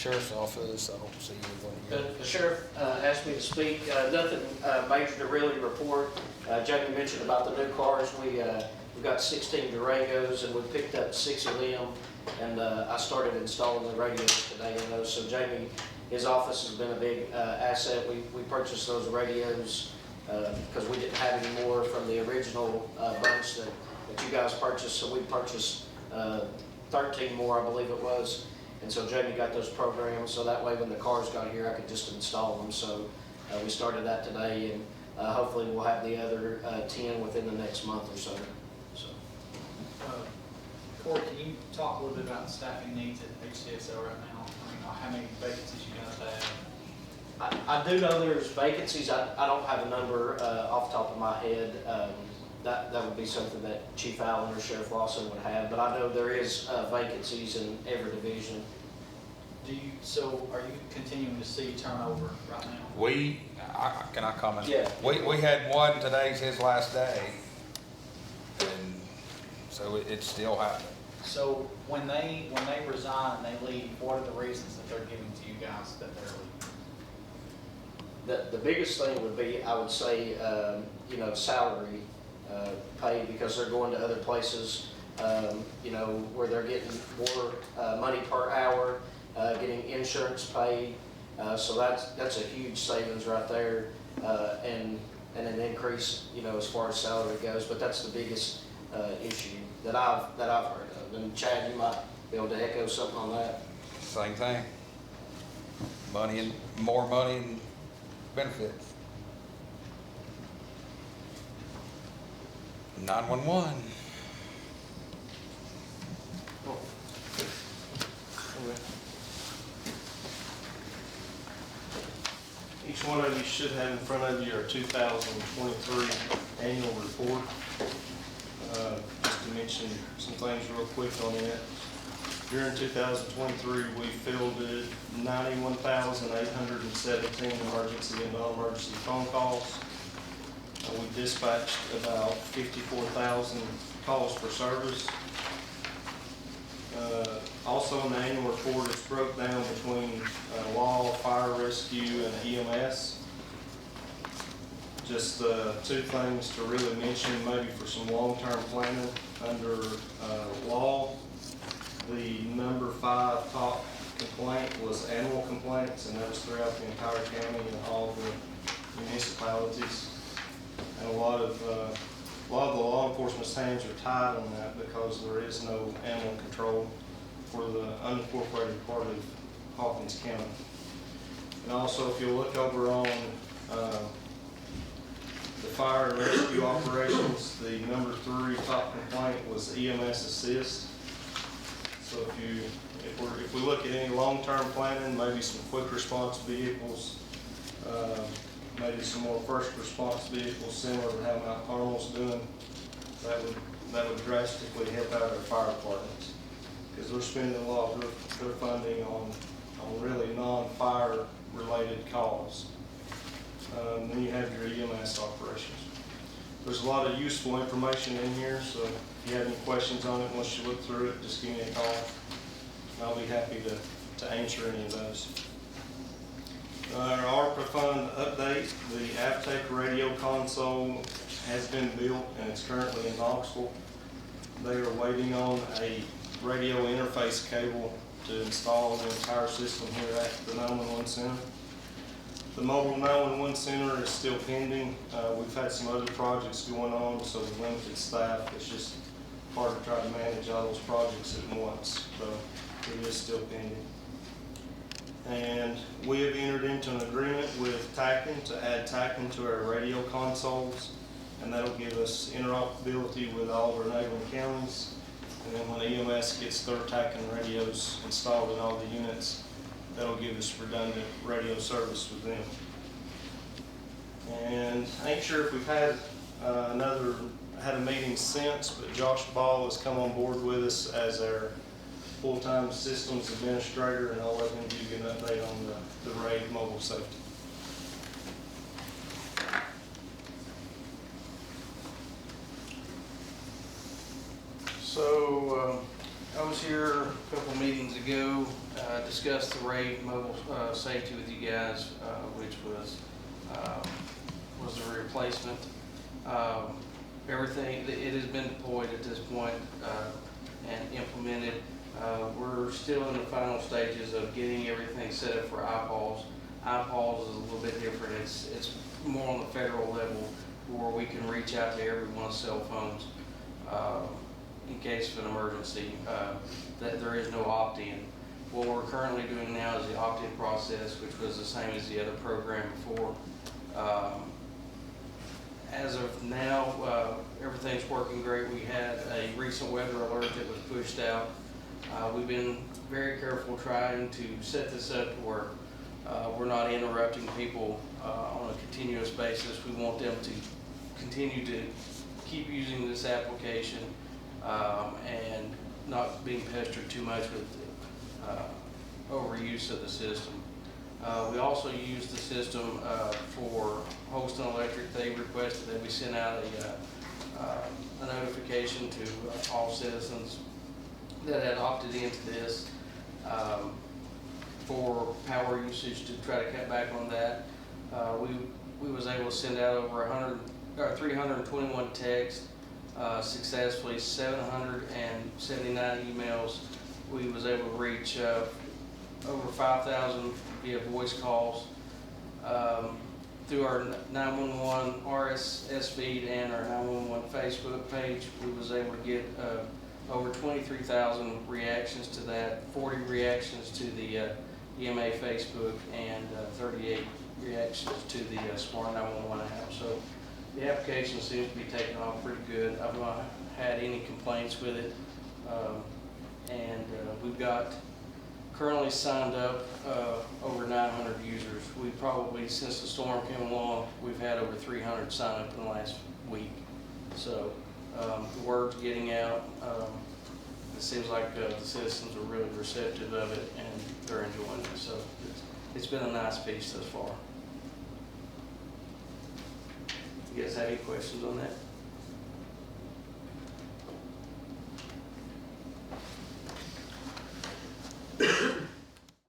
sheriff's office, I don't see anyone here. The sheriff asked me to speak. Nothing major to really report. Jamie mentioned about the new cars. We got 16 Durangos and we picked up 6 of them. And I started installing the radios today in those. So Jamie, his office has been a big asset. We purchased those radios because we didn't have any more from the original bunch that you guys purchased. So we purchased 13 more, I believe it was. And so Jamie got those programs, so that way when the cars got here, I could just install them. So we started that today, and hopefully we'll have the other 10 within the next month or so. Corey, can you talk a little bit about the staffing needs at HCSL right now? I mean, how many vacancies you guys have? I do know there's vacancies. I don't have a number off the top of my head. That would be something that Chief Allen or Sheriff Lawson would have, but I know there is vacancies in every division. So are you continuing to see turnover right now? Can I comment? Yeah. We had one, today's his last day, and so it's still happening. So when they resign, they leave, what are the reasons that they're giving to you guys that they're leaving? The biggest thing would be, I would say, salary pay, because they're going to other places, where they're getting more money per hour, getting insurance paid. So that's a huge savings right there, and an increase, as far as salary goes. But that's the biggest issue that I've heard of. And Chad, you might be able to echo something on that. Same thing. Money and more money and benefits. 911. Each one of you should have in front of you our 2023 annual report. Just to mention some things real quick on it. During 2023, we fielded 91,817 emergency and non-emergency phone calls. We dispatched about 54,000 calls for service. Also in the annual report, it's broke down between law, fire rescue, and EMS. Just 2 things to really mention, maybe for some long-term planning. Under law, the number 5 top complaint was animal complaints, and that was throughout the entire county and all the municipalities. And a lot of the law enforcement's hands are tied on that because there is no animal control for the unincorporated part of Hawkins County. And also, if you look over on the fire and rescue operations, the number 3 top complaint was EMS assist. So if we look at any long-term planning, maybe some quick response vehicles, maybe some more first response vehicles similar to how Mount Carmel's doing, that would drastically help out our fire departments, because they're spending a lot of their funding on really non-fire related calls. Then you have your EMS operations. There's a lot of useful information in here, so if you have any questions on it, once you look through it, just give me a call, and I'll be happy to answer any of those. Our ARPA fund update, the Aptec radio console has been built and it's currently in Knoxville. They are waiting on a radio interface cable to install the entire system here at the 911 center. The mobile 911 center is still pending. We've had some other projects going on, so with limited staff, it's just hard to try to manage all those projects at once. So it is still pending. And we have entered into an agreement with TACN to add TACN to our radio consoles, and that'll give us interoperability with all of our neighboring counties. And then when EMS gets their TACN radios installed in all the units, that'll give us redundant radio service with them. And I ain't sure if we've had a meeting since, but Josh Ball has come on board with us as our full-time systems administrator, and I'll let him give you an update on the RAID mobile safety. So I was was here a couple meetings ago, discussed the RAID mobile safety with you guys, which was the replacement. Everything, it has been deployed at this point and implemented. We're still in the final stages of getting everything set up for iPaws. iPaws is a little bit different. It's more on the federal level where we can reach out to everyone's cell phones in case of an emergency. That there is no opt-in. What we're currently doing now is the opt-in process, which was the same as the other program before. As of now, everything's working great. We had a recent weather alert that was pushed out. We've been very careful trying to set this up where we're not interrupting people on a continuous basis. We want them to continue to keep using this application and not being pestered too much with overuse of the system. We also use the system for Holston Electric. They requested that we send out a notification to all citizens that had opted into this for power usage to try to cut back on that. We was able to send out over 321 texts, successfully 779 emails. We was able to reach over 5,000 via voice calls. Through our 911 RSS feed and our 911 Facebook page, we was able to get over 23,000 reactions to that, 40 reactions to the EMA Facebook, and 38 reactions to the Smart 911 app. So the application seems to be taking off pretty good. I've not had any complaints with it. And we've got currently signed up over 900 users. We probably, since the storm came along, we've had over 300 sign up in the last week. So the word's getting out. It seems like the citizens are really receptive of it and they're enjoying it. So it's been a nice piece thus far. You guys have any questions on that?